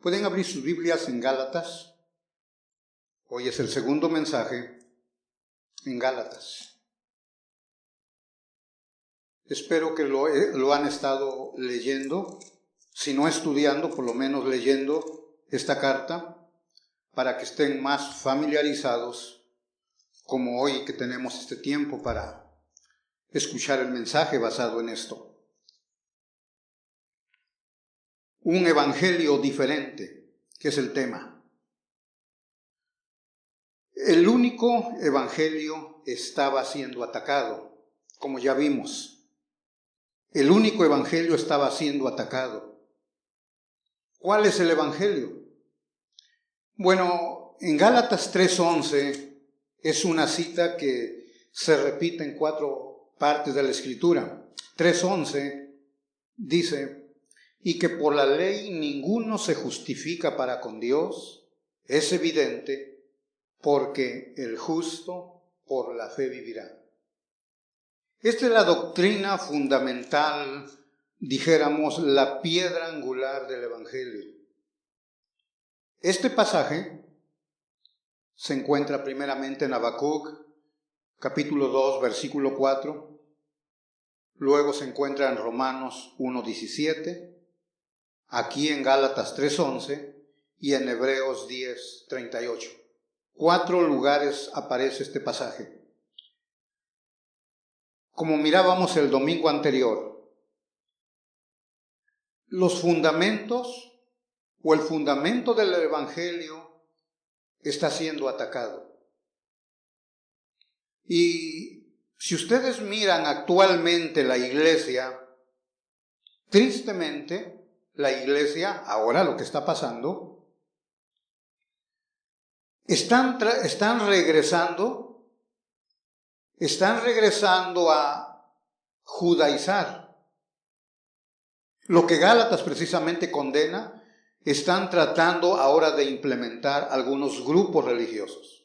Pueden abrir sus Biblias en Gálatas. Hoy es el segundo mensaje en Gálatas. Espero que lo han estado leyendo, si no estudiando, por lo menos leyendo esta carta, para que estén más familiarizados, como hoy que tenemos este tiempo para escuchar el mensaje basado en esto. Un evangelio diferente, que es el tema. El único evangelio estaba siendo atacado, como ya vimos. El único evangelio estaba siendo atacado. ¿Cuál es el evangelio? Bueno, en Gálatas 3:11 es una cita que se repite en 4 partes de la Escritura. 3:11 dice: y que por la ley ninguno se justifica para con Dios, es evidente, porque el justo por la fe vivirá. Esta es la doctrina fundamental, dijéramos, la piedra angular del Evangelio. Este pasaje se encuentra primeramente en Habacuc, capítulo 2, versículo 4. Luego se encuentra en Romanos 1:17. Aquí en Gálatas 3:11 y en Hebreos 10:38. 4 lugares aparece este pasaje. Como mirábamos el domingo anterior, los fundamentos o el fundamento del Evangelio está siendo atacado. Y si ustedes miran actualmente la iglesia, tristemente, la iglesia, ahora lo que está pasando, están regresando a judaizar. Lo que Gálatas precisamente condena, están tratando ahora de implementar algunos grupos religiosos.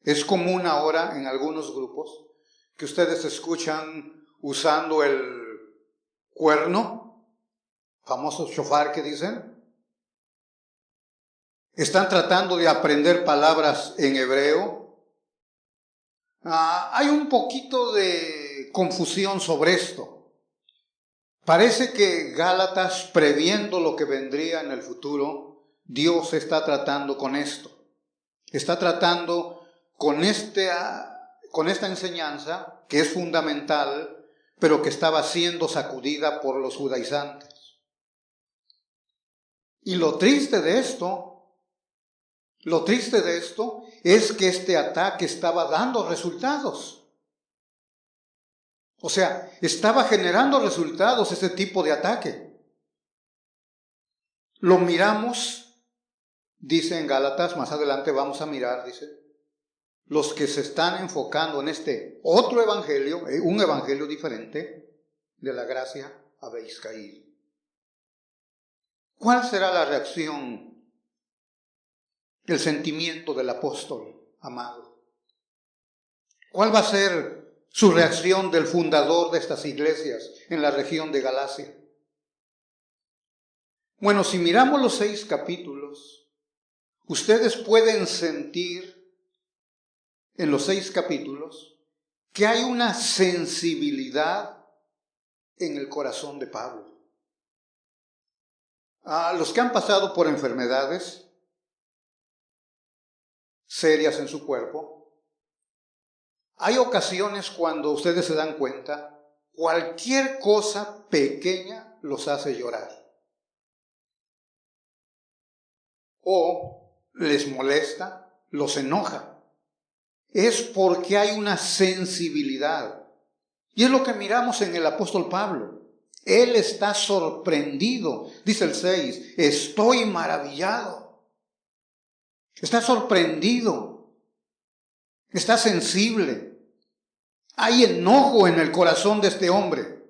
Es común ahora en algunos grupos que ustedes escuchan usando el cuerno, famoso shofar que dicen. Están tratando de aprender palabras en hebreo. Hay un poquito de confusión sobre esto. Parece que Gálatas, previendo lo que vendría en el futuro, Dios está tratando con esto. Está tratando con esta enseñanza que es fundamental, pero que estaba siendo sacudida por los judaizantes. Y lo triste de esto es que este ataque estaba dando resultados. O sea, estaba generando resultados ese tipo de ataque. Lo miramos, dice en Gálatas, más adelante vamos a mirar, dice, los que se están enfocando en este otro evangelio, un evangelio diferente, de la gracia habéis caído. ¿Cuál será la reacción, el sentimiento del apóstol amado? ¿Cuál va a ser su reacción del fundador de estas iglesias en la región de Galacia? Bueno, si miramos los 6 capítulos, ustedes pueden sentir en los 6 capítulos que hay una sensibilidad en el corazón de Pablo. A los que han pasado por enfermedades serias en su cuerpo, hay ocasiones cuando ustedes se dan cuenta, cualquier cosa pequeña los hace llorar. O les molesta, los enoja. Es porque hay una sensibilidad. Y es lo que miramos en el apóstol Pablo. Él está sorprendido, dice el 6, estoy maravillado. Está sorprendido, está sensible. Hay enojo en el corazón de este hombre,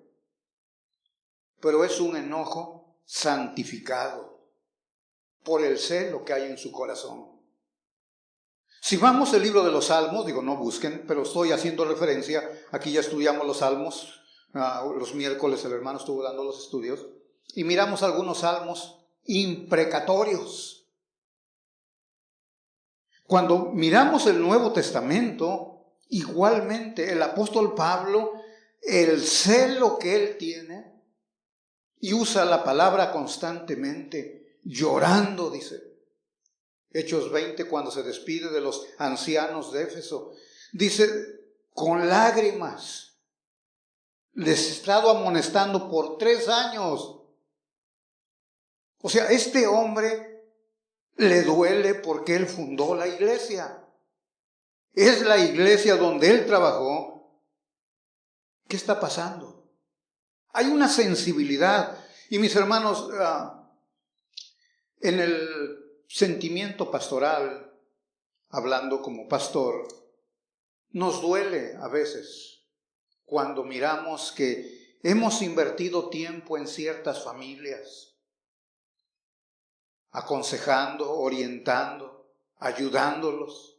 pero es un enojo santificado por el celo que hay en su corazón. Si vamos al libro de los Salmos, no busquen, pero estoy haciendo referencia, aquí ya estudiamos los Salmos. Los miércoles el hermano estuvo dando los estudios y miramos algunos salmos imprecatorios. Cuando miramos el Nuevo Testamento, igualmente el apóstol Pablo, el celo que él tiene, y usa la palabra constantemente, llorando, dice. Hechos 20, cuando se despide de los ancianos de Éfeso, dice, con lágrimas, les he estado amonestando por 3 años. O sea, este hombre le duele porque él fundó la iglesia. Es la iglesia donde él trabajó. ¿Qué está pasando? Hay una sensibilidad. Y mis hermanos, en el sentimiento pastoral, hablando como pastor, nos duele a veces cuando miramos que hemos invertido tiempo en ciertas familias, aconsejando, orientando, ayudándolos,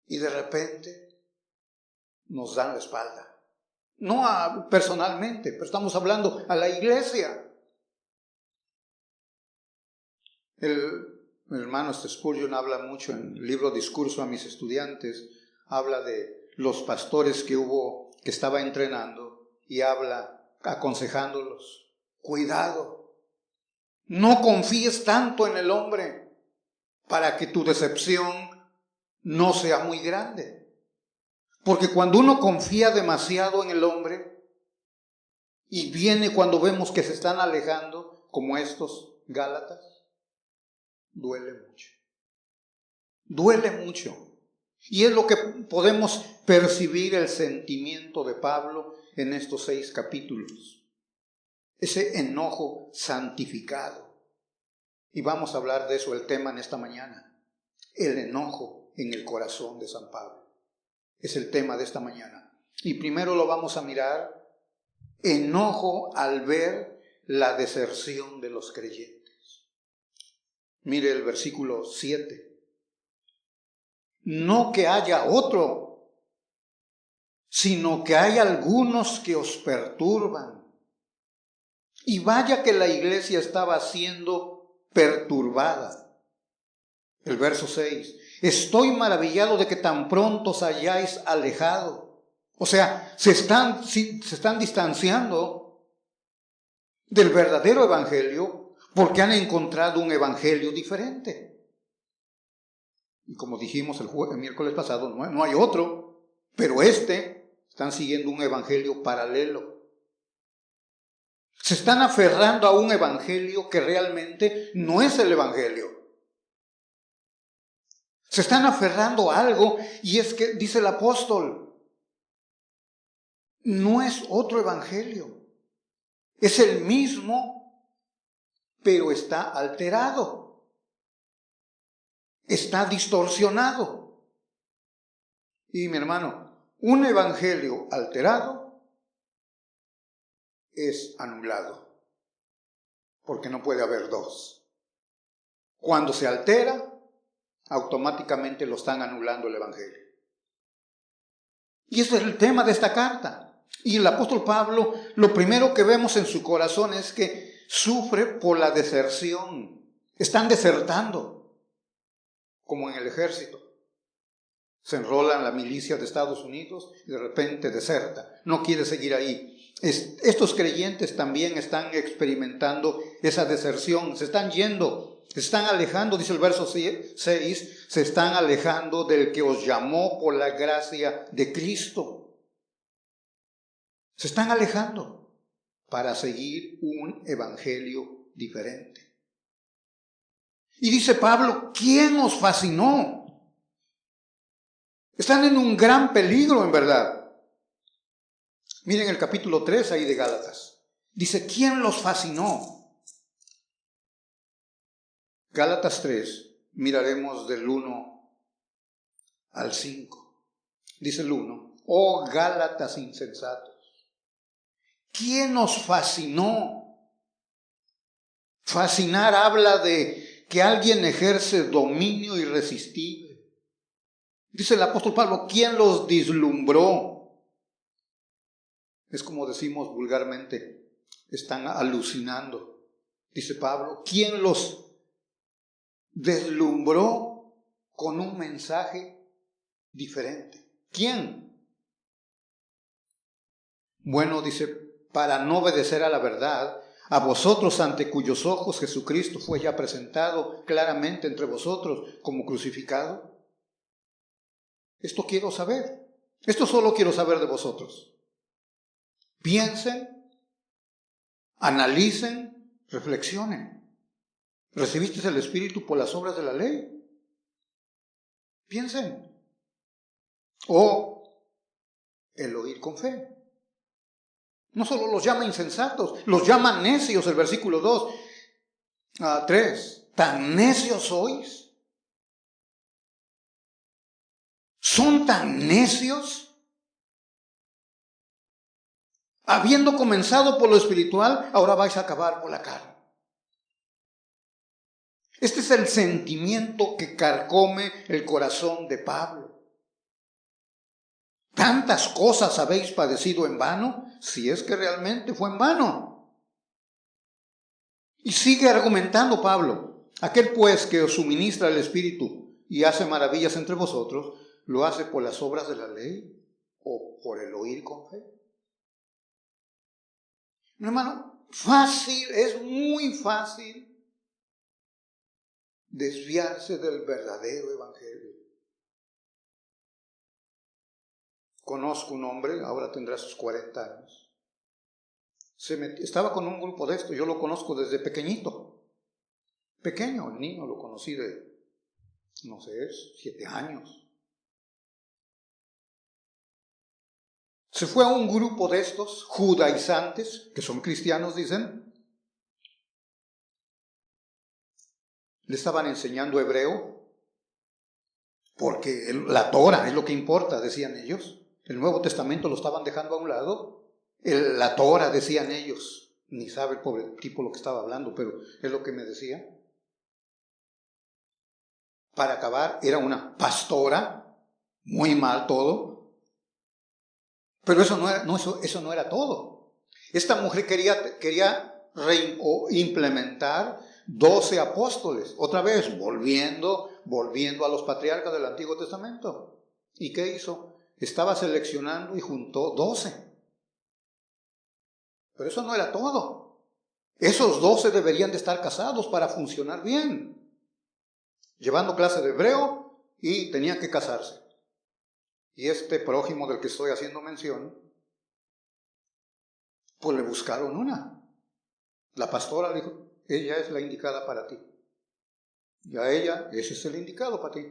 y de repente nos dan la espalda. No personalmente, pero estamos hablando a la iglesia. El hermano Spurgeon habla mucho en el libro Discurso a mis estudiantes, habla de los pastores que estaba entrenando, y habla aconsejándolos. Cuidado, no confíes tanto en el hombre para que tu decepción no sea muy grande. Porque cuando uno confía demasiado en el hombre, y viene cuando vemos que se están alejando, como estos Gálatas, duele mucho. Duele mucho. Y es lo que podemos percibir el sentimiento de Pablo en estos 6 capítulos. Ese enojo santificado. Y vamos a hablar de eso, el tema en esta mañana. El enojo en el corazón de San Pablo. Es el tema de esta mañana. Y primero lo vamos a mirar, enojo al ver la deserción de los creyentes. Mire el versículo 7. No que haya otro, sino que hay algunos que os perturban. Y vaya que la iglesia estaba siendo perturbada. El verso 6. Estoy maravillado de que tan pronto os hayáis alejado. O sea, se están distanciando del verdadero evangelio porque han encontrado un evangelio diferente. Y como dijimos el miércoles pasado, no hay otro, pero están siguiendo un evangelio paralelo. Se están aferrando a un evangelio que realmente no es el evangelio. Se están aferrando a algo, y es que, dice el apóstol, no es otro evangelio. Es el mismo, pero está alterado. Está distorsionado. Y mi hermano, un evangelio alterado es anulado, porque no puede haber dos. Cuando se altera, automáticamente lo están anulando el evangelio. Y ese es el tema de esta carta. Y el apóstol Pablo, lo primero que vemos en su corazón es que sufre por la deserción. Están desertando, como en el ejército. Se enrola en la milicia de Estados Unidos y de repente deserta. No quiere seguir ahí. Estos creyentes también están experimentando esa deserción. Se están yendo, se están alejando, dice el verso 6, se están alejando del que os llamó por la gracia de Cristo. Se están alejando para seguir un evangelio diferente. Y dice Pablo, ¿quién os fascinó? Están en un gran peligro, en verdad. Miren el capítulo 3 ahí de Gálatas. Dice, ¿quién los fascinó? Gálatas 3, miraremos del 1 al 5. Dice el 1, oh Gálatas insensatos, ¿quién nos fascinó? Fascinar habla de que alguien ejerce dominio irresistible. Dice el apóstol Pablo, ¿quién los deslumbró? Es como decimos vulgarmente, están alucinando. dice Pablo, ¿quién los deslumbró con un mensaje diferente? ¿Quién? Bueno, dice, para no obedecer a la verdad, a vosotros ante cuyos ojos Jesucristo fue ya presentado claramente entre vosotros como crucificado. Esto quiero saber. Esto solo quiero saber de vosotros. Piensen, analicen, reflexionen. ¿Recibiste el Espíritu por las obras de la ley? Piensen. O el oír con fe. No solo los llama insensatos, los llama necios, el versículo 2, 3. ¿Tan necios sois? ¿Son tan necios? Habiendo comenzado por lo espiritual, ahora vais a acabar por la carne. Este es el sentimiento que carcome el corazón de Pablo. ¿Tantas cosas habéis padecido en vano? Si es que realmente fue en vano. Y sigue argumentando Pablo. Aquel pues que os suministra el Espíritu y hace maravillas entre vosotros, ¿lo hace por las obras de la ley o por el oír con fe? Mi hermano, fácil, es muy fácil desviarse del verdadero evangelio. Conozco un hombre, ahora tendrá sus 40 años. Estaba con un grupo de esto, yo lo conozco desde pequeñito. Pequeño, el niño lo conocí de, 7 años. Se fue a un grupo de estos judaizantes, que son cristianos, dicen. Le estaban enseñando hebreo, porque la Torah es lo que importa, decían ellos. El Nuevo Testamento lo estaban dejando a un lado. La Torah, decían ellos. Ni sabe el pobre tipo lo que estaba hablando, pero es lo que me decía. Para acabar, era una pastora, muy mal todo. Pero eso no era todo. Esta mujer quería implementar 12 apóstoles. Otra vez, volviendo a los patriarcas del Antiguo Testamento. ¿Y qué hizo? Estaba seleccionando y juntó 12. Pero eso no era todo. Esos 12 deberían de estar casados para funcionar bien. Llevando clase de hebreo y tenían que casarse. Y este prójimo del que estoy haciendo mención, pues le buscaron una. La pastora dijo, ella es la indicada para ti. Y a ella, ese es el indicado para ti.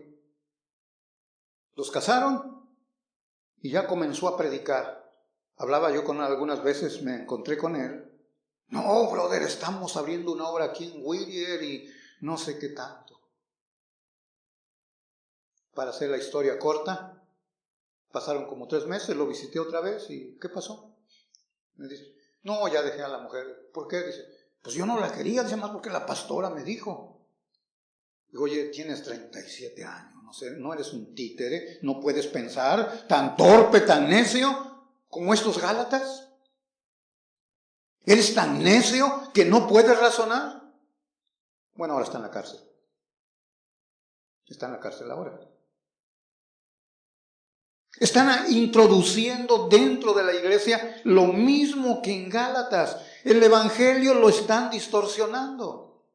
Los casaron y ya comenzó a predicar. Hablaba yo con él algunas veces, me encontré con él. No, brother, estamos abriendo una obra aquí en Whittier y no sé qué tanto. Para hacer la historia corta, pasaron como 3 meses, lo visité otra vez y ¿qué pasó? Me dice, no, ya dejé a la mujer. ¿Por qué? Dice, pues yo no la quería, dice, más porque la pastora me dijo. Digo, oye, tienes 37 años, no sé, no eres un títere, no puedes pensar tan torpe, tan necio como estos Gálatas. ¿Eres tan necio que no puedes razonar? Bueno, ahora está en la cárcel. Está en la cárcel ahora. Están introduciendo dentro de la iglesia lo mismo que en Gálatas. El evangelio lo están distorsionando.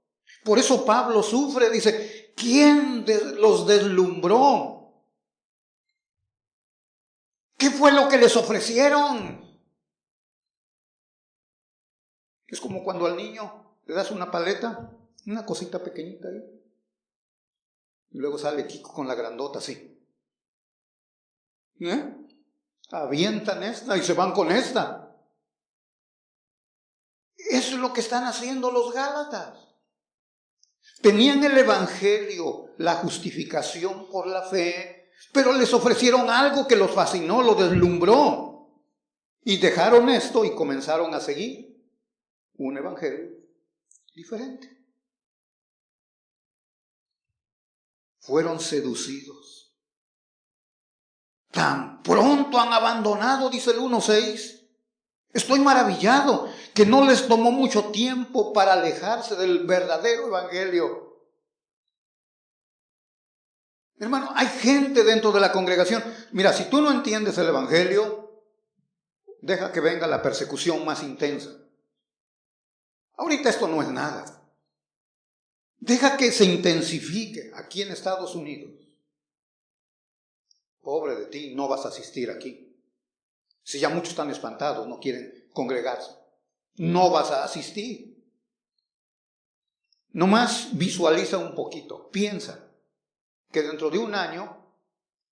Por eso Pablo sufre, dice, ¿quién los deslumbró? ¿Qué fue lo que les ofrecieron? Es como cuando al niño le das una paleta, una cosita pequeñita ahí, y luego sale Kiko con la grandota así. Avientan esta y se van con esta. Eso es lo que están haciendo los Gálatas. Tenían el evangelio, la justificación por la fe, pero les ofrecieron algo que los fascinó, los deslumbró. Y dejaron esto y comenzaron a seguir un evangelio diferente. Fueron seducidos. Tan pronto han abandonado, dice el 1:6. Estoy maravillado. que no les tomó mucho tiempo para alejarse del verdadero evangelio. Hermano, hay gente dentro de la congregación. Mira, si tú no entiendes el evangelio, deja que venga la persecución más intensa. Ahorita esto no es nada. Deja que se intensifique aquí en Estados Unidos. Pobre de ti, no vas a asistir aquí. Si ya muchos están espantados, no quieren congregarse. No vas a asistir. Nomás visualiza un poquito. Piensa que dentro de un año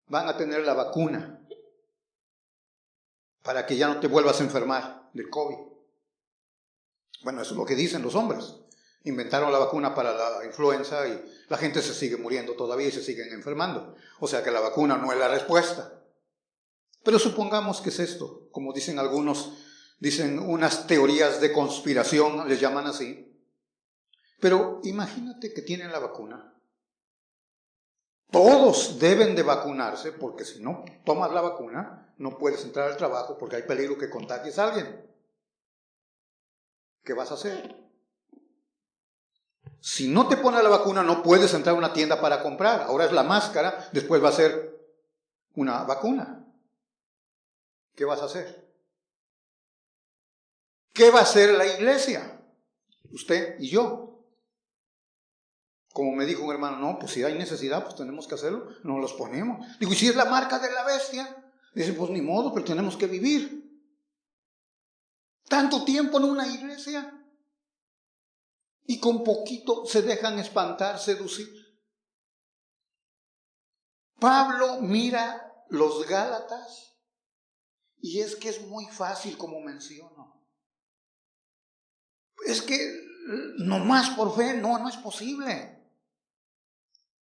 van a tener la vacuna para que ya no te vuelvas a enfermar del COVID. Bueno, eso es lo que dicen los hombres. Inventaron la vacuna para la influenza y la gente se sigue muriendo todavía y se siguen enfermando. O sea que la vacuna no es la respuesta. Pero supongamos que es esto, como dicen algunos, dicen unas teorías de conspiración, les llaman así. Pero imagínate que tienen la vacuna. Todos deben de vacunarse porque si no tomas la vacuna no puedes entrar al trabajo porque hay peligro que contagies a alguien. ¿Qué vas a hacer? Si no te pones la vacuna no puedes entrar a una tienda para comprar. Ahora es la máscara, después va a ser una vacuna. ¿Qué vas a hacer? ¿Qué va a hacer la iglesia? Usted y yo. Como me dijo un hermano, no, pues si hay necesidad, pues tenemos que hacerlo, nos los ponemos. Digo, ¿y si es la marca de la bestia? Dice, pues ni modo, pero tenemos que vivir. Tanto tiempo en una iglesia y con poquito se dejan espantar, seducir. Pablo mira los Gálatas y es que es muy fácil como menciono. Es que nomás por fe, no es posible.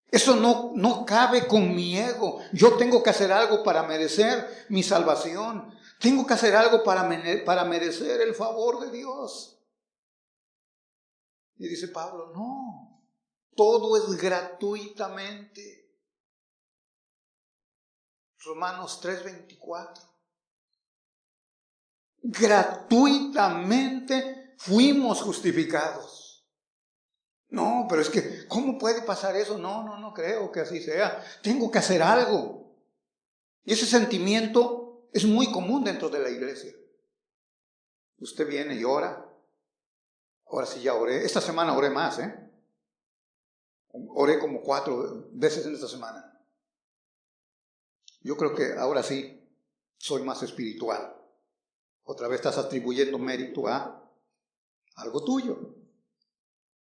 Eso no cabe con mi ego. Yo tengo que hacer algo para merecer mi salvación. Tengo que hacer algo para merecer el favor de Dios. Y dice Pablo, no, todo es gratuitamente. Romanos 3:24. Gratuitamente fuimos justificados. No, pero es que, ¿cómo puede pasar eso? No creo que así sea. Tengo que hacer algo. Y ese sentimiento es muy común dentro de la iglesia. Usted viene y ora. Ahora sí ya oré. Esta semana oré más, Oré como 4 veces en esta semana. Yo creo que ahora sí soy más espiritual. Otra vez estás atribuyendo mérito a algo tuyo.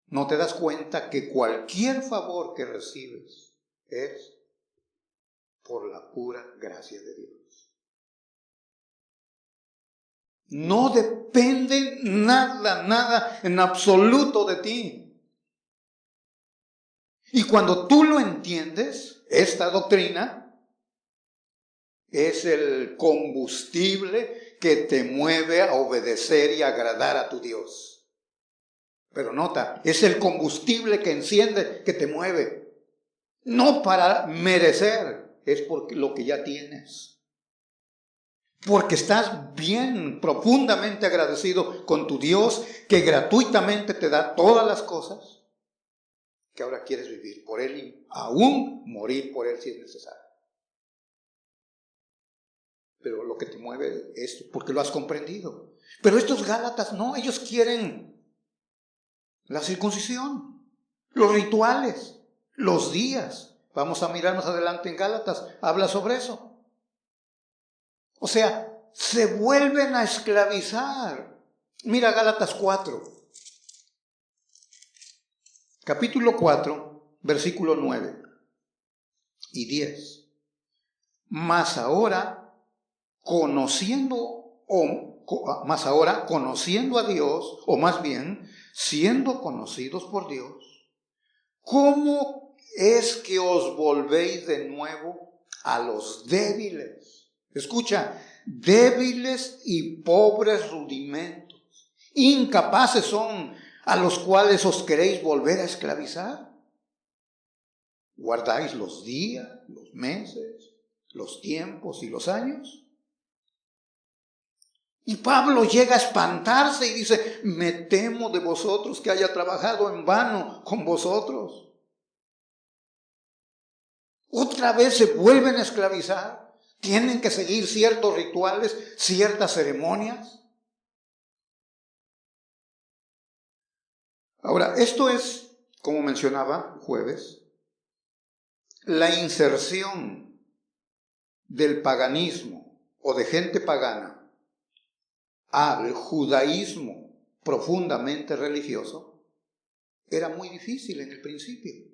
No te das cuenta que cualquier favor que recibes es por la pura gracia de Dios. No depende nada en absoluto de ti. Y cuando tú lo entiendes, esta doctrina es el combustible que te mueve a obedecer y agradar a tu Dios. Pero nota, es el combustible que enciende, que te mueve. No para merecer, es por lo que ya tienes. Porque estás bien, profundamente agradecido con tu Dios, que gratuitamente te da todas las cosas, que ahora quieres vivir por Él y aún morir por Él si es necesario. Pero lo que te mueve es porque lo has comprendido. Pero estos Gálatas no, ellos quieren la circuncisión, los rituales, los días. Vamos a mirar más adelante en Gálatas, habla sobre eso. O sea, se vuelven a esclavizar. Mira Gálatas 4, capítulo 4, versículo 9 y 10. Mas ahora, conociendo a Dios, o más bien, siendo conocidos por Dios, ¿cómo es que os volvéis de nuevo a los débiles? Escucha, débiles y pobres rudimentos, incapaces son a los cuales os queréis volver a esclavizar. ¿Guardáis los días, los meses, los tiempos y los años? Y Pablo llega a espantarse y dice, me temo de vosotros que haya trabajado en vano con vosotros. Otra vez se vuelven a esclavizar. Tienen que seguir ciertos rituales, ciertas ceremonias. Ahora, esto es, como mencionaba jueves, la inserción del paganismo o de gente pagana al judaísmo profundamente religioso era muy difícil en el principio.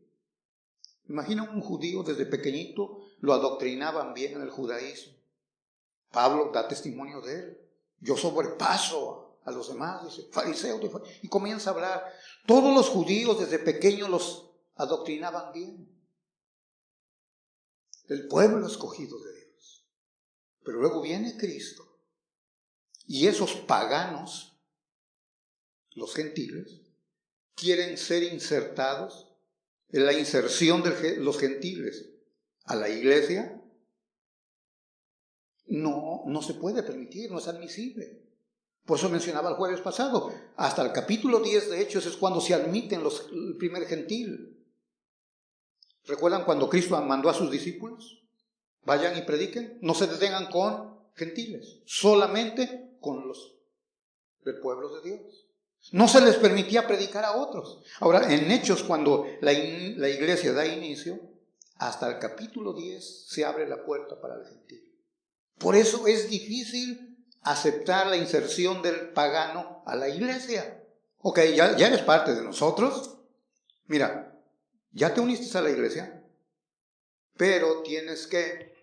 Imagina un judío desde pequeñito, lo adoctrinaban bien en el judaísmo. Pablo da testimonio de él. Yo sobrepaso a los demás, dice, fariseo, y comienza a hablar. Todos los judíos desde pequeños los adoctrinaban bien. El pueblo escogido de Dios. Pero luego viene Cristo. Y esos paganos, los gentiles, quieren ser insertados en la inserción de los gentiles a la iglesia. No se puede permitir, no es admisible. Por eso mencionaba el jueves pasado, hasta el capítulo 10 de Hechos es cuando se admiten el primer gentil. ¿Recuerdan cuando Cristo mandó a sus discípulos? Vayan y prediquen, no se detengan con gentiles, solamente con los del pueblo de Dios. No se les permitía predicar a otros. Ahora, en Hechos, cuando la iglesia da inicio, hasta el capítulo 10 se abre la puerta para el gentil. Por eso es difícil aceptar la inserción del pagano a la iglesia. Ok, ya eres parte de nosotros. Mira, ya te uniste a la iglesia, pero tienes que,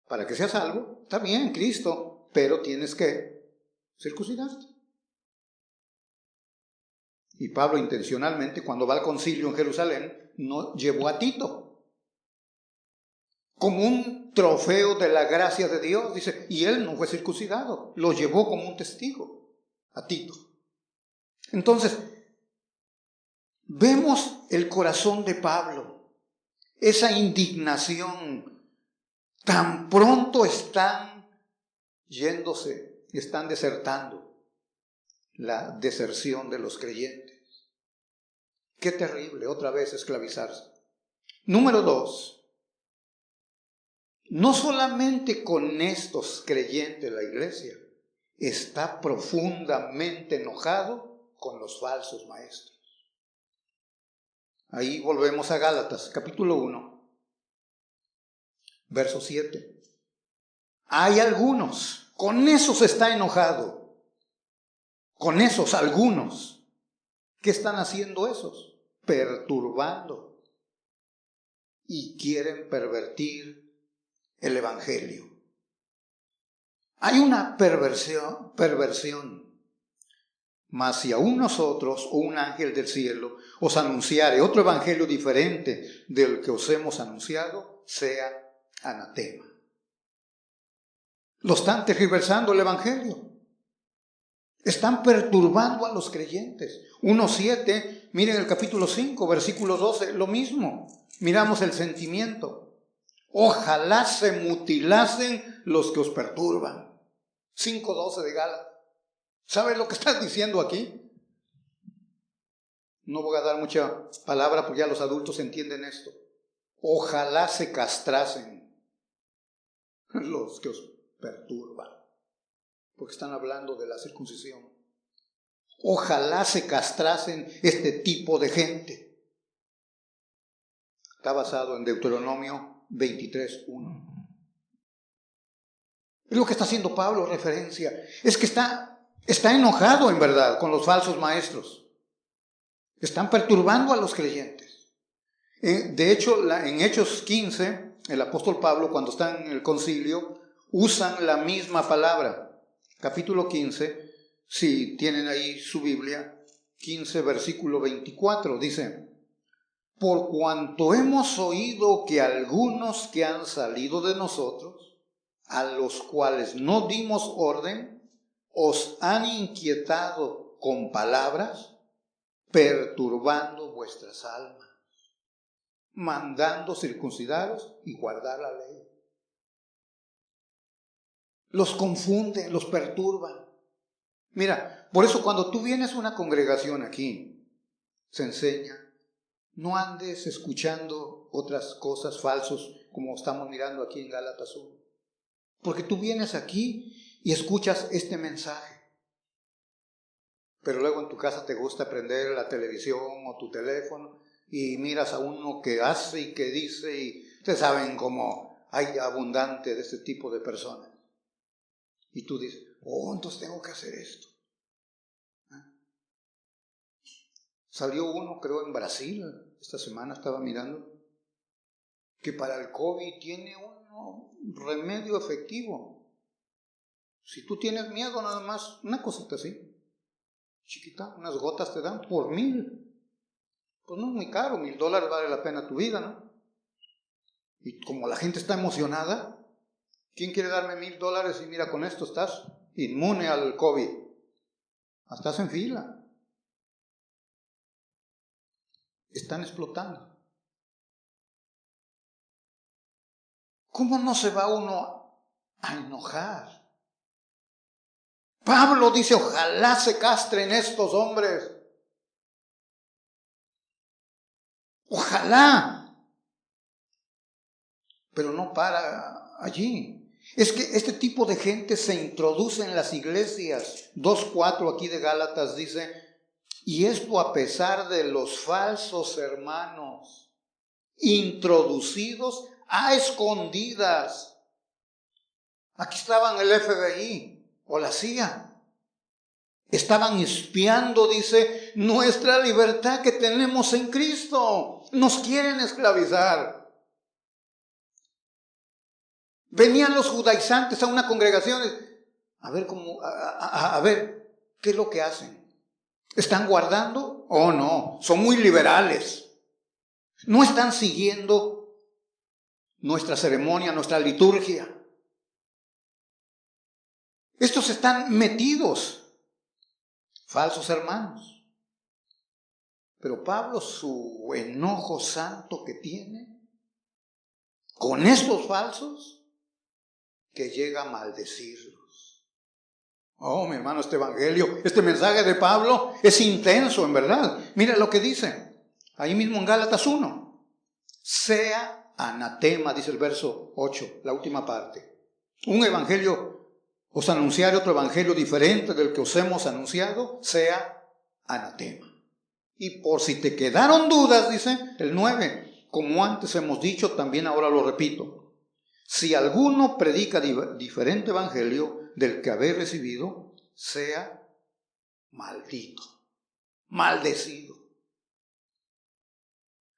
para que seas salvo, está bien, Cristo, pero tienes que circuncidarte. Y Pablo intencionalmente, cuando va al concilio en Jerusalén, no llevó a Tito como un trofeo de la gracia de Dios, dice, y él no fue circuncidado, lo llevó como un testigo a Tito. Entonces, vemos el corazón de Pablo, esa indignación, tan pronto están yéndose, están desertando, la deserción de los creyentes. Qué terrible, otra vez esclavizarse. Número 2. No solamente con estos creyentes de la iglesia, está profundamente enojado con los falsos maestros. Ahí volvemos a Gálatas, capítulo 1, verso 7. Hay algunos, con esos está enojado, con esos algunos. ¿Qué están haciendo esos? Perturbando y quieren pervertir el evangelio. Hay una perversión. Mas si aún nosotros o un ángel del cielo os anunciare otro evangelio diferente del que os hemos anunciado, sea anatema. Lo están tergiversando el evangelio. Están perturbando a los creyentes. 1:7, miren el capítulo 5, versículo 12, lo mismo. Miramos el sentimiento. Ojalá se mutilasen los que os perturban. 5:12 de Gálatas. ¿Sabes lo que estás diciendo aquí? No voy a dar mucha palabra porque ya los adultos entienden esto. Ojalá se castrasen los que os perturban. Porque están hablando de la circuncisión. Ojalá se castrasen este tipo de gente. Está basado en Deuteronomio 23:1. Es lo que está haciendo Pablo referencia. Es que está enojado en verdad con los falsos maestros. Están perturbando a los creyentes. De hecho, en Hechos 15, el apóstol Pablo, cuando está en el concilio, usan la misma palabra. Capítulo 15, si tienen ahí su Biblia, 15, versículo 24, dice: por cuanto hemos oído que algunos que han salido de nosotros, a los cuales no dimos orden, os han inquietado con palabras, perturbando vuestras almas, mandando circuncidaros y guardar la ley. los confunden, los perturban. Mira, por eso cuando tú vienes a una congregación aquí, se enseña, no andes escuchando otras cosas falsos como estamos mirando aquí en Gálatas 1. Porque tú vienes aquí y escuchas este mensaje. Pero luego en tu casa te gusta prender la televisión o tu teléfono y miras a uno que hace y que dice, y ustedes saben cómo hay abundante de este tipo de personas. Y tú dices, oh, entonces tengo que hacer esto. Salió uno, creo, en Brasil, esta semana estaba mirando, que para el COVID tiene un remedio efectivo. Si tú tienes miedo, nada más, una cosita así, chiquita, unas gotas te dan por 1,000. Pues no es muy caro, $1,000 vale la pena tu vida, ¿no? Y como la gente está emocionada, ¿quién quiere darme $1,000 y mira, con esto estás inmune al COVID? Estás en fila. Están explotando. ¿Cómo no se va uno a enojar? Pablo dice, ojalá se castren estos hombres. Ojalá. Pero no para allí. Es que este tipo de gente se introduce en las iglesias. 2:4 aquí de Gálatas dice, y esto a pesar de los falsos hermanos, introducidos a escondidas. Aquí estaban el FBI o la CIA. Estaban espiando, dice, nuestra libertad que tenemos en Cristo. Nos quieren esclavizar. Venían los judaizantes a una congregación. A ver cómo, a ver, ¿qué es lo que hacen? ¿Están guardando? Oh, no, son muy liberales. No están siguiendo nuestra ceremonia, nuestra liturgia. Estos están metidos, falsos hermanos. Pero Pablo, su enojo santo que tiene con estos falsos, que llega a maldecirlos. Oh, mi hermano, este evangelio, este mensaje de Pablo es intenso, en verdad. Mira lo que dice, ahí mismo en Gálatas 1. Sea anatema, dice el verso 8, la última parte. Un evangelio, os anunciaré otro evangelio diferente del que os hemos anunciado, sea anatema. Y por si te quedaron dudas, dice el 9, como antes hemos dicho, también ahora lo repito. Si alguno predica diferente evangelio del que habéis recibido, sea maldito, maldecido.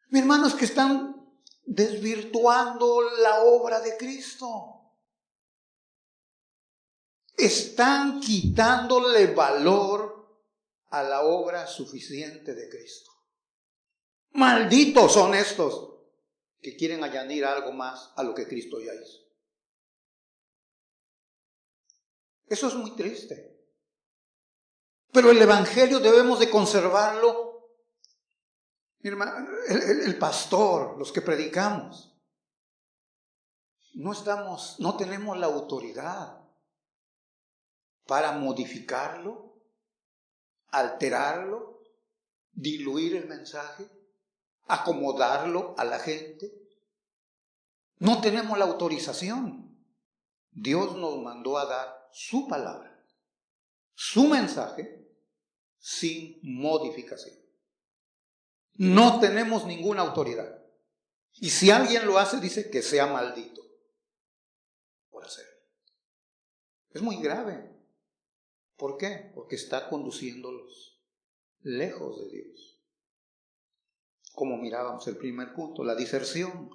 Mi hermano, es que están desvirtuando la obra de Cristo. Están quitándole valor a la obra suficiente de Cristo. Malditos son estos que quieren añadir algo más a lo que Cristo ya hizo. Eso es muy triste. Pero el evangelio debemos de conservarlo. Mi hermano, el pastor, los que predicamos, no tenemos la autoridad para modificarlo, alterarlo, diluir el mensaje, acomodarlo a la gente. No tenemos la autorización. Dios nos mandó a dar su palabra, su mensaje, sin modificación. No tenemos ninguna autoridad. Y si alguien lo hace, dice que sea maldito por hacerlo. Es muy grave. ¿Por qué? Porque está conduciéndolos lejos de Dios. Como mirábamos el primer punto, la diserción.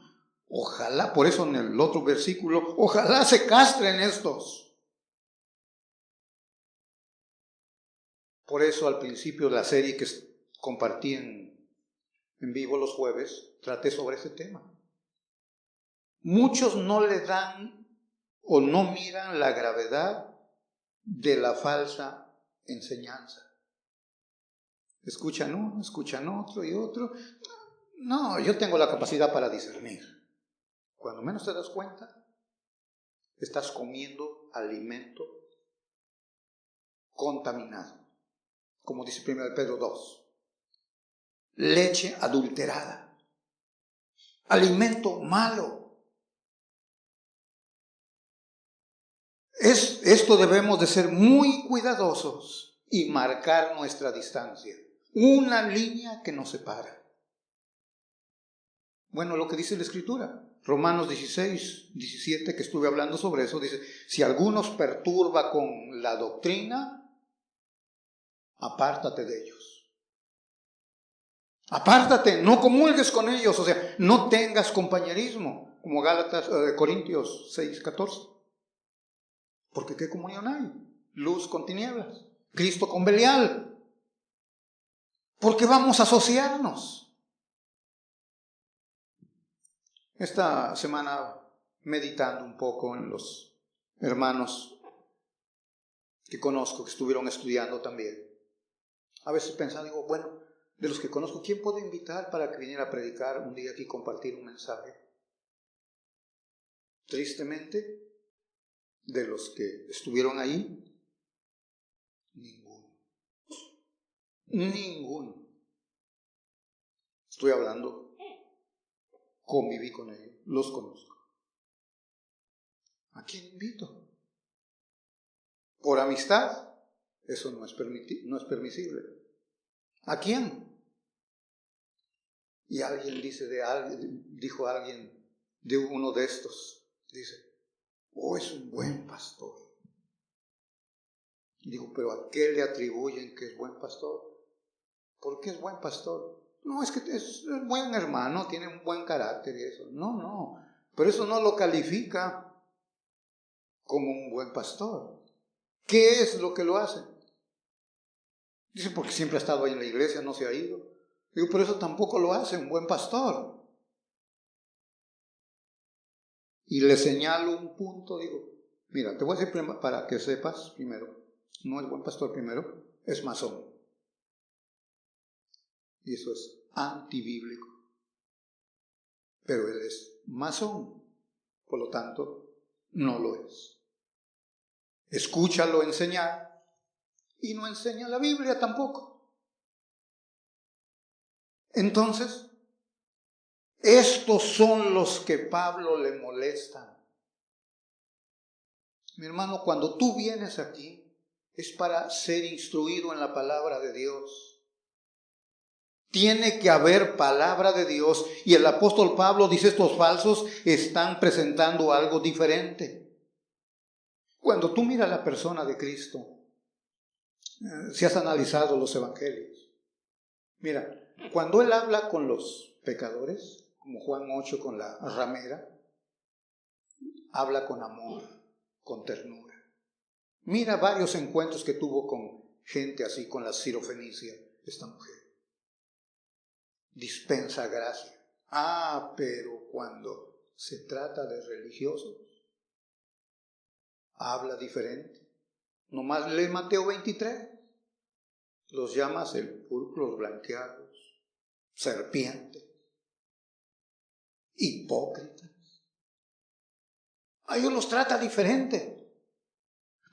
Ojalá, por eso en el otro versículo, ojalá se castren estos. Por eso al principio de la serie que compartí en vivo los jueves, traté sobre ese tema. Muchos no le dan o no miran la gravedad de la falsa enseñanza. Escuchan uno, escuchan otro y otro. No, yo tengo la capacidad para discernir. Cuando menos te das cuenta, estás comiendo alimento contaminado, como dice 1 Pedro 2. Leche adulterada, alimento malo. Esto debemos de ser muy cuidadosos y marcar nuestra distancia. Una línea que nos separa. Bueno, lo que dice la Escritura, Romanos 16, 17, que estuve hablando sobre eso, dice, si alguno os perturba con la doctrina, apártate de ellos. Apártate, no comulgues con ellos, o sea, no tengas compañerismo, como Corintios 6, 14. Porque ¿qué comunión hay? Luz con tinieblas, Cristo con Belial. ¿Por qué vamos a asociarnos? Esta semana, meditando un poco en los hermanos que conozco, que estuvieron estudiando también, a veces pensando, digo, bueno, de los que conozco, ¿quién puedo invitar para que viniera a predicar un día aquí y compartir un mensaje? Tristemente, de los que estuvieron ahí, ninguno. Ninguno. Estoy hablando, conviví con ellos, los conozco. ¿A quién invito? Por amistad, eso no es permisible. ¿A quién? Y alguien dijo alguien de uno de estos, dice, oh, es un buen pastor. Y digo, ¿pero a qué le atribuyen que es buen pastor? ¿Por qué es buen pastor? No, es que es buen hermano, tiene un buen carácter y eso. No, pero eso no lo califica como un buen pastor. ¿Qué es lo que lo hace? Dice, porque siempre ha estado ahí en la iglesia, no se ha ido. Digo, pero eso tampoco lo hace un buen pastor. Y le señalo un punto, digo, mira, te voy a decir para que sepas primero, no es buen pastor primero, es masón. Y eso es antibíblico. Pero él es masón, por lo tanto, no lo es. Escúchalo enseñar y no enseña la Biblia tampoco. Entonces, estos son los que Pablo le molestan. Mi hermano, cuando tú vienes aquí, es para ser instruido en la palabra de Dios. Tiene que haber palabra de Dios. Y el apóstol Pablo dice, estos falsos están presentando algo diferente. Cuando tú miras la persona de Cristo, si has analizado los evangelios, mira, cuando él habla con los pecadores, como Juan 8 con la ramera, habla con amor, con ternura. Mira varios encuentros que tuvo con gente así, con la sirofenicia, esta mujer. Dispensa gracia. Pero cuando se trata de religiosos, habla diferente. Nomás lee Mateo 23. Los llama sepulcros blanqueados, serpientes, hipócritas. A ellos los trata diferente,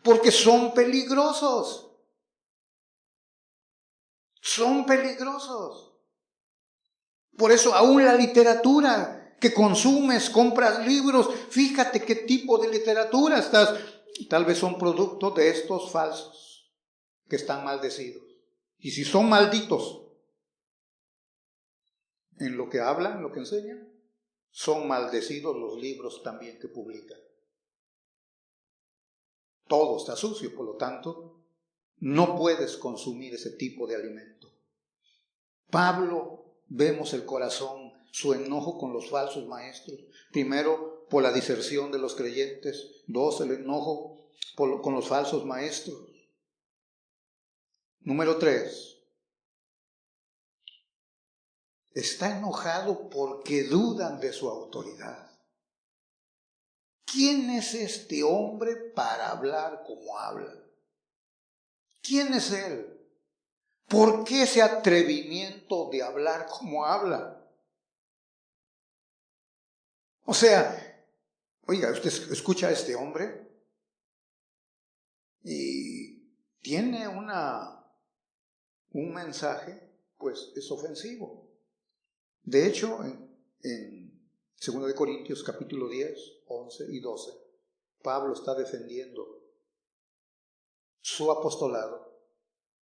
porque son peligrosos. Son peligrosos. Por eso aún la literatura que consumes, compras libros, fíjate qué tipo de literatura estás. Tal vez son producto de estos falsos que están maldecidos. Y si son malditos en lo que hablan, en lo que enseñan, son maldecidos los libros también que publican. Todo está sucio, por lo tanto, no puedes consumir ese tipo de alimento. Pablo, vemos el corazón, su enojo con los falsos maestros. Primero, por la diserción de los creyentes. 2, el enojo con los falsos maestros. Número 3, está enojado porque dudan de su autoridad. ¿Quién es este hombre para hablar como habla? ¿Quién es él? ¿Por qué ese atrevimiento de hablar como habla? O sea, Oiga, usted escucha a este hombre y tiene un mensaje, pues es ofensivo. De hecho, en 2 Corintios capítulo 10, 11 y 12, Pablo está defendiendo su apostolado,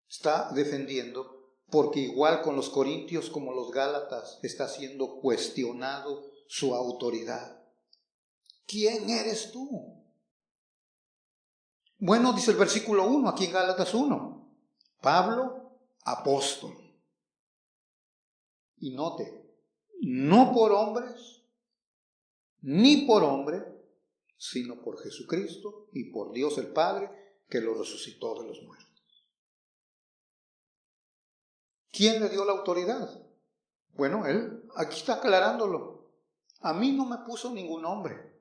está defendiendo porque igual con los corintios como los gálatas está siendo cuestionado su autoridad. ¿Quién eres tú? Bueno, dice el versículo 1 aquí en Gálatas 1, Pablo, apóstol. Y note, no por hombres, ni por hombre, sino por Jesucristo y por Dios el Padre, que lo resucitó de los muertos. ¿Quién le dio la autoridad? Bueno, él aquí está aclarándolo. A mí no me puso ningún hombre.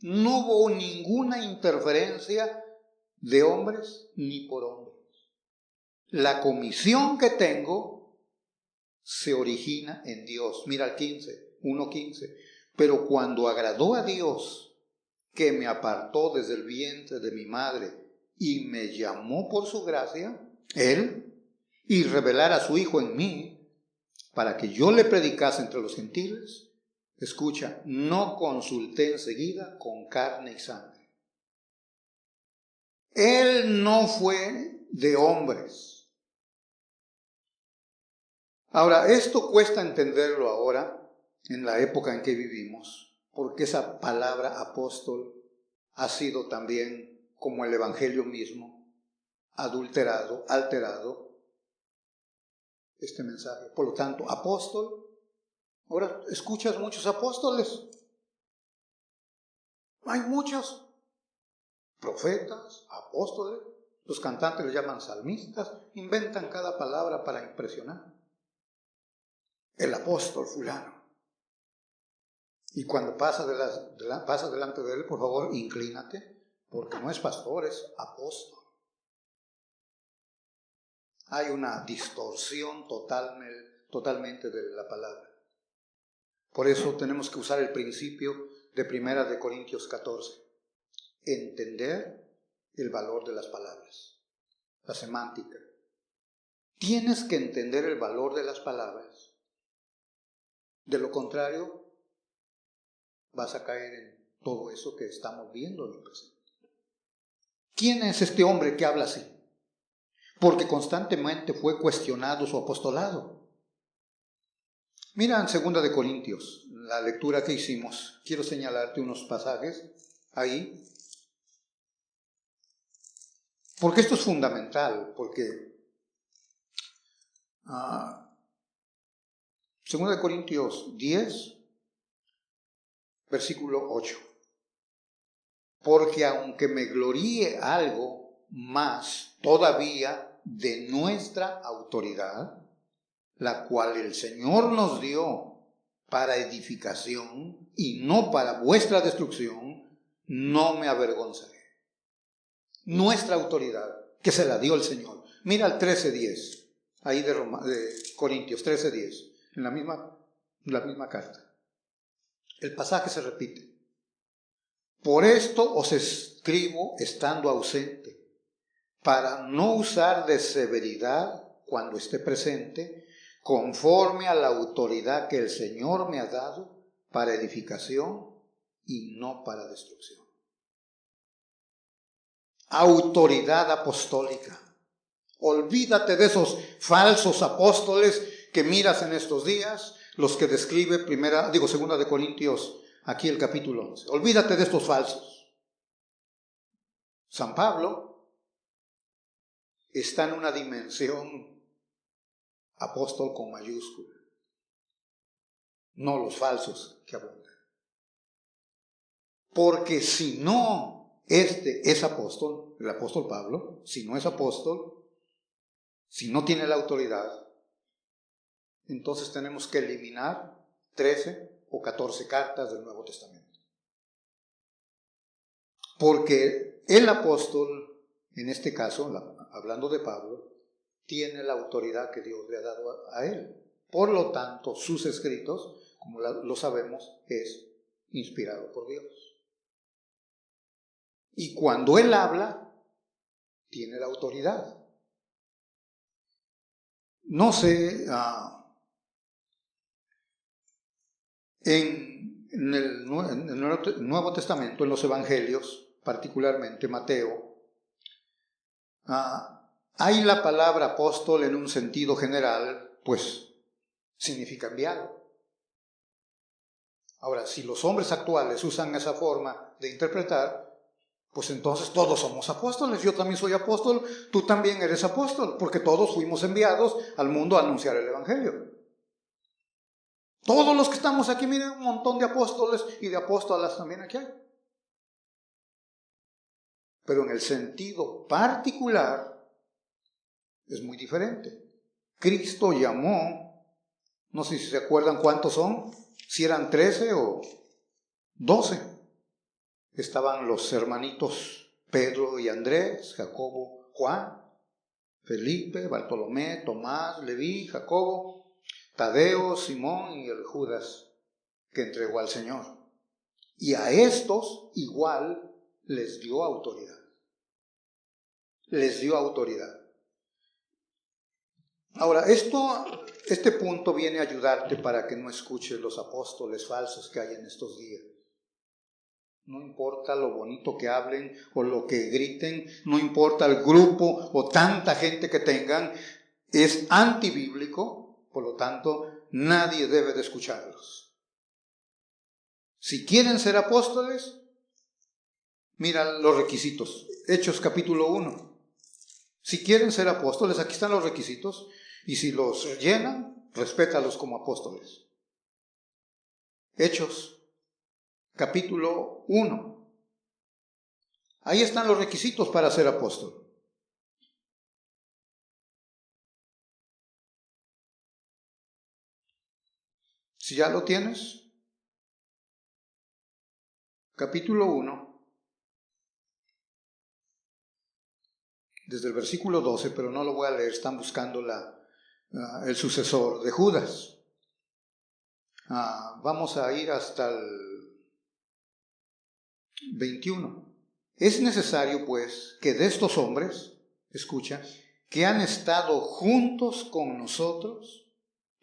No hubo ninguna interferencia de hombres ni por hombres. La comisión que tengo se origina en Dios. Mira el 15, 1:15. Pero cuando agradó a Dios, que me apartó desde el vientre de mi madre y me llamó por su gracia, Él, y revelara a su Hijo en mí, para que yo le predicase entre los gentiles, escucha, no consulté enseguida con carne y sangre. Él no fue de hombres. Ahora, esto cuesta entenderlo ahora, en la época en que vivimos, porque esa palabra apóstol ha sido también, como el Evangelio mismo, adulterado, alterado, este mensaje. Por lo tanto, apóstol, ahora escuchas muchos apóstoles. Hay muchos profetas, apóstoles, los cantantes los llaman salmistas, inventan cada palabra para impresionar. El apóstol fulano. Y cuando pasas delante de él, por favor, inclínate, porque no es pastor, es apóstol. Hay una distorsión totalmente de la palabra. Por eso tenemos que usar el principio de 1 Corintios 14. Entender el valor de las palabras, la semántica. Tienes que entender el valor de las palabras. De lo contrario, vas a caer en todo eso que estamos viendo en el presente. ¿Quién es este hombre que habla así? Porque constantemente fue cuestionado su apostolado. Mira en 2 Corintios, la lectura que hicimos. Quiero señalarte unos pasajes ahí. Porque esto es fundamental, porque 2 Corintios 10, versículo 8. Porque aunque me gloríe algo más todavía de nuestra autoridad, la cual el Señor nos dio para edificación y no para vuestra destrucción, no me avergonzaré. Nuestra autoridad, que se la dio el Señor. Mira el 13:10, ahí de Corintios 13:10, en la misma carta. El pasaje se repite. Por esto os escribo estando ausente, para no usar de severidad cuando esté presente, conforme a la autoridad que el Señor me ha dado para edificación y no para destrucción. Autoridad apostólica. Olvídate de esos falsos apóstoles que miras en estos días, los que describe 2 Corintios, aquí el capítulo 11. Olvídate de estos falsos. San Pablo está en una dimensión apóstol con mayúscula, no los falsos que abundan. Porque si no es apóstol, el apóstol Pablo, si no es apóstol, si no tiene la autoridad, entonces tenemos que eliminar 13 o 14 cartas del Nuevo Testamento. Porque el apóstol, en este caso, hablando de Pablo, tiene la autoridad que Dios le ha dado a él. Por lo tanto, sus escritos, como lo sabemos, es inspirado por Dios. Y cuando Él habla, tiene la autoridad. No sé, en el Nuevo Testamento, en los Evangelios, particularmente Mateo, hay la palabra apóstol en un sentido general, pues significa enviado. Ahora, si los hombres actuales usan esa forma de interpretar, pues entonces todos somos apóstoles. Yo también soy apóstol, tú también eres apóstol, porque todos fuimos enviados al mundo a anunciar el Evangelio. Todos los que estamos aquí, miren, un montón de apóstoles y de apóstolas también aquí hay. Pero en el sentido particular es muy diferente. Cristo llamó, no sé si se acuerdan cuántos son, si eran 13 o 12. Estaban los hermanitos Pedro y Andrés, Jacobo, Juan, Felipe, Bartolomé, Tomás, Leví, Jacobo, Tadeo, Simón y el Judas que entregó al Señor. Y a estos igual les dio autoridad. Les dio autoridad. Ahora, este punto viene a ayudarte para que no escuches los apóstoles falsos que hay en estos días. No importa lo bonito que hablen o lo que griten, no importa el grupo o tanta gente que tengan, es antibíblico, por lo tanto, nadie debe de escucharlos. Si quieren ser apóstoles, mira los requisitos. Hechos capítulo 1. Si quieren ser apóstoles, aquí están los requisitos, y si los llenan, respétalos como apóstoles. Hechos capítulo 1. Ahí están los requisitos para ser apóstol. Si ya lo tienes, capítulo 1, desde el versículo 12, pero no lo voy a leer, están buscando el sucesor de Judas. Vamos a ir hasta el 21. Es necesario, pues, que de estos hombres, escucha, que han estado juntos con nosotros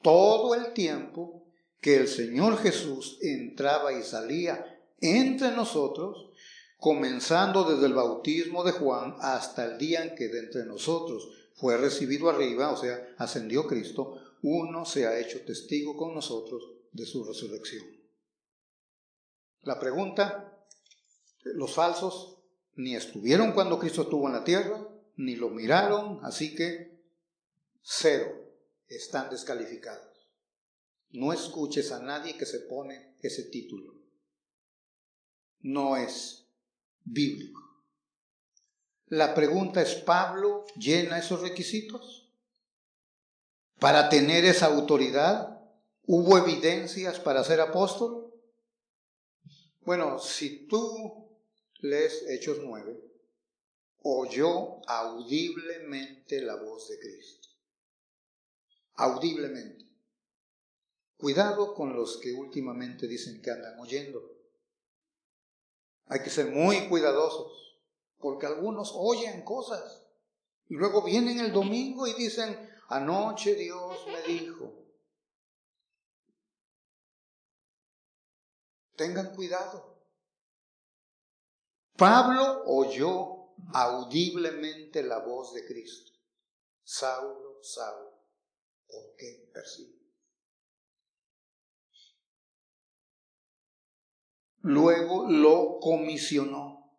todo el tiempo que el Señor Jesús entraba y salía entre nosotros, comenzando desde el bautismo de Juan hasta el día en que de entre nosotros fue recibido arriba, o sea, ascendió Cristo, uno se ha hecho testigo con nosotros de su resurrección. La pregunta, los falsos ni estuvieron cuando Cristo estuvo en la tierra, ni lo miraron, así que 0, están descalificados. No escuches a nadie que se pone ese título. No es bíblico. La pregunta es, ¿Pablo llena esos requisitos? Para tener esa autoridad, ¿hubo evidencias para ser apóstol? Bueno, si tú lees Hechos 9, oyó audiblemente la voz de Cristo. Audiblemente. Cuidado con los que últimamente dicen que andan oyendo. Hay que ser muy cuidadosos, porque algunos oyen cosas y luego vienen el domingo y dicen, anoche Dios me dijo. Tengan cuidado. Pablo oyó audiblemente la voz de Cristo. Saulo, Saulo, ¿por qué me persigues? Luego lo comisionó.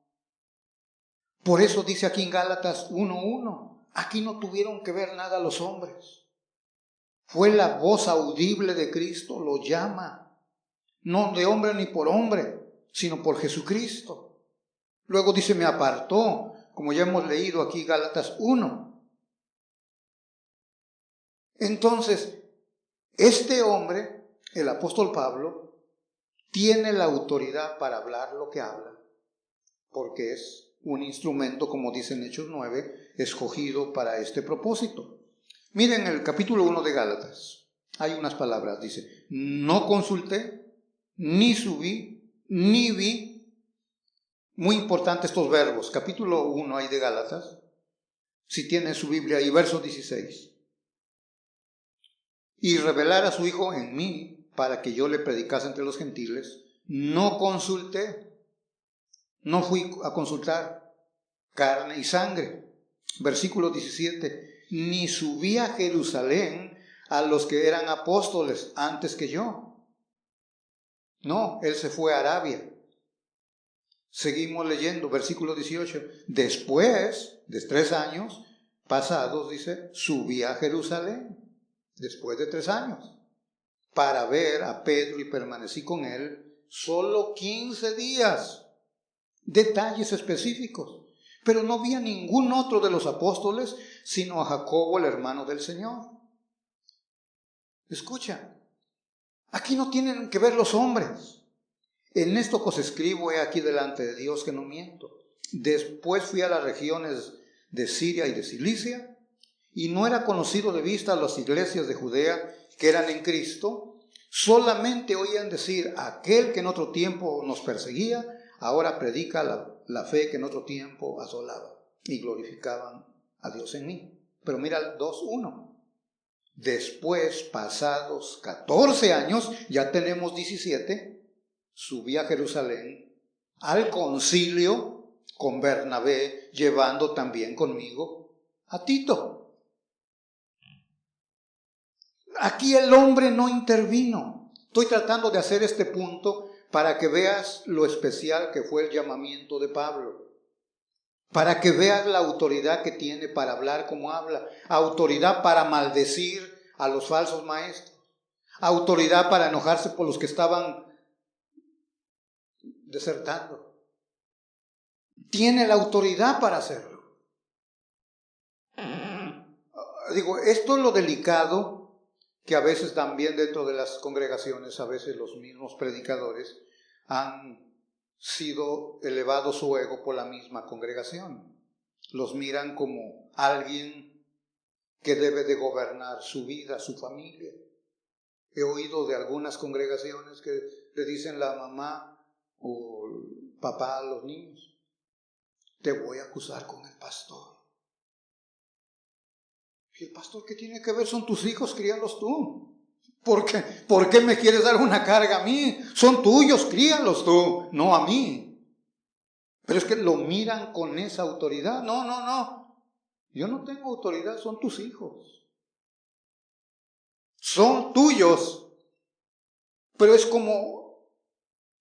Por eso dice aquí en Gálatas 1:1, aquí no tuvieron que ver nada los hombres. Fue la voz audible de Cristo, lo llama, no de hombre ni por hombre, sino por Jesucristo. Luego dice, me apartó, como ya hemos leído aquí Gálatas 1. Entonces, este hombre, el apóstol Pablo, tiene la autoridad para hablar lo que habla, porque es un instrumento, como dice en Hechos 9, escogido para este propósito. Miren el capítulo 1 de Gálatas, hay unas palabras, dice, no consulté, ni subí ni vi, muy importante estos verbos, capítulo 1 ahí de Gálatas, si tienen su Biblia ahí, verso 16. Y revelar a su Hijo en mí, para que yo le predicase entre los gentiles, no consulté, no fui a consultar carne y sangre. Versículo 17, ni subí a Jerusalén a los que eran apóstoles antes que yo. No, él se fue a Arabia. Seguimos leyendo, versículo 18. Después de 3 años pasados, dice, subí a Jerusalén, después de 3 años, para ver a Pedro y permanecí con él solo 15 días. Detalles específicos. Pero no vi a ningún otro de los apóstoles, sino a Jacobo, el hermano del Señor. Escucha, aquí no tienen que ver los hombres. En esto que os escribo he aquí delante de Dios que no miento. Después fui a las regiones de Siria y de Cilicia, y no era conocido de vista a las iglesias de Judea que eran en Cristo. Solamente oían decir, aquel que en otro tiempo nos perseguía, ahora predica la fe que en otro tiempo asolaba, y glorificaban a Dios en mí. Pero mira 2:1. Después, pasados 14 años, ya tenemos 17, subí a Jerusalén al concilio con Bernabé, llevando también conmigo a Tito. Aquí el hombre no intervino. Estoy tratando de hacer este punto para que veas lo especial que fue el llamamiento de Pablo. Para que veas la autoridad que tiene para hablar como habla. Autoridad para maldecir a los falsos maestros. Autoridad para enojarse por los que estaban desertando. Tiene la autoridad para hacerlo. Digo, esto es lo delicado que a veces también dentro de las congregaciones, a veces los mismos predicadores han sido elevados su ego por la misma congregación. Los miran como alguien que debe de gobernar su vida, su familia. He oído de algunas congregaciones que le dicen la mamá o el papá a los niños, te voy a acusar con el pastor. ¿Y el pastor qué tiene que ver? Son tus hijos, críalos tú. ¿Por qué me quieres dar una carga a mí? Son tuyos, críalos tú, no a mí. Pero es que lo miran con esa autoridad. No. Yo no tengo autoridad, son tus hijos. Son tuyos. Pero es como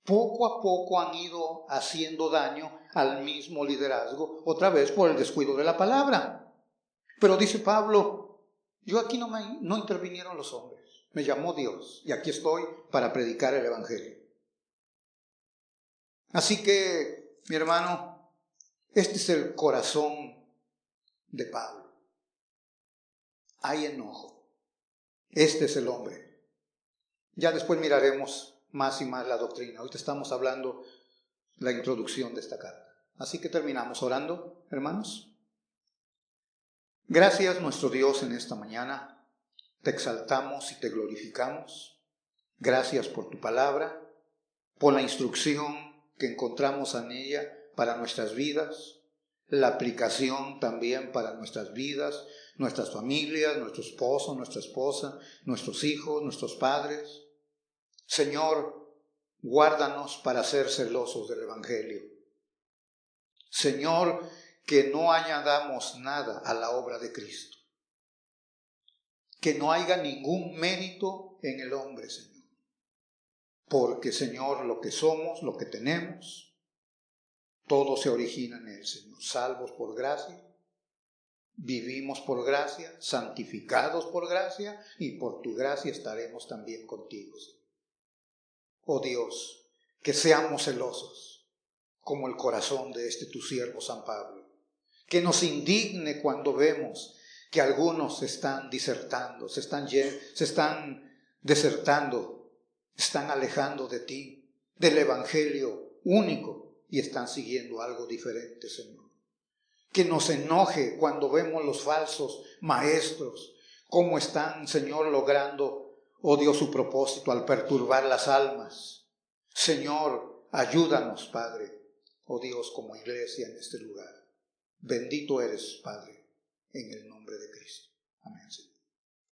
poco a poco han ido haciendo daño al mismo liderazgo, otra vez por el descuido de la palabra. Pero dice Pablo, yo aquí no intervinieron los hombres, me llamó Dios y aquí estoy para predicar el evangelio. Así que, mi hermano, este es el corazón de Pablo. Hay enojo. Este es el hombre. Ya después miraremos más y más la doctrina. Ahorita estamos hablando la introducción de esta carta. Así que terminamos orando, hermanos. Gracias, nuestro Dios, en esta mañana. Te exaltamos y te glorificamos. Gracias por tu palabra, por la instrucción que encontramos en ella para nuestras vidas, la aplicación también para nuestras vidas, nuestras familias, nuestro esposo, nuestra esposa, nuestros hijos, nuestros padres. Señor, guárdanos para ser celosos del evangelio. Señor, que no añadamos nada a la obra de Cristo. Que no haya ningún mérito en el hombre, Señor. Porque, Señor, lo que somos, lo que tenemos, todo se origina en Él, Señor. Salvos por gracia, vivimos por gracia, santificados por gracia, y por tu gracia estaremos también contigo, Señor. Oh Dios, que seamos celosos, como el corazón de este tu siervo San Pablo. Que nos indigne cuando vemos que algunos están disertando, se están desertando, están alejando de ti, del evangelio único, y están siguiendo algo diferente, Señor. Que nos enoje cuando vemos los falsos maestros, cómo están, Señor, logrando, oh Dios, su propósito al perturbar las almas. Señor, Ayúdanos, Padre, oh Dios, como iglesia en este lugar. Bendito eres, Padre, en el nombre de Cristo. Amén, Señor.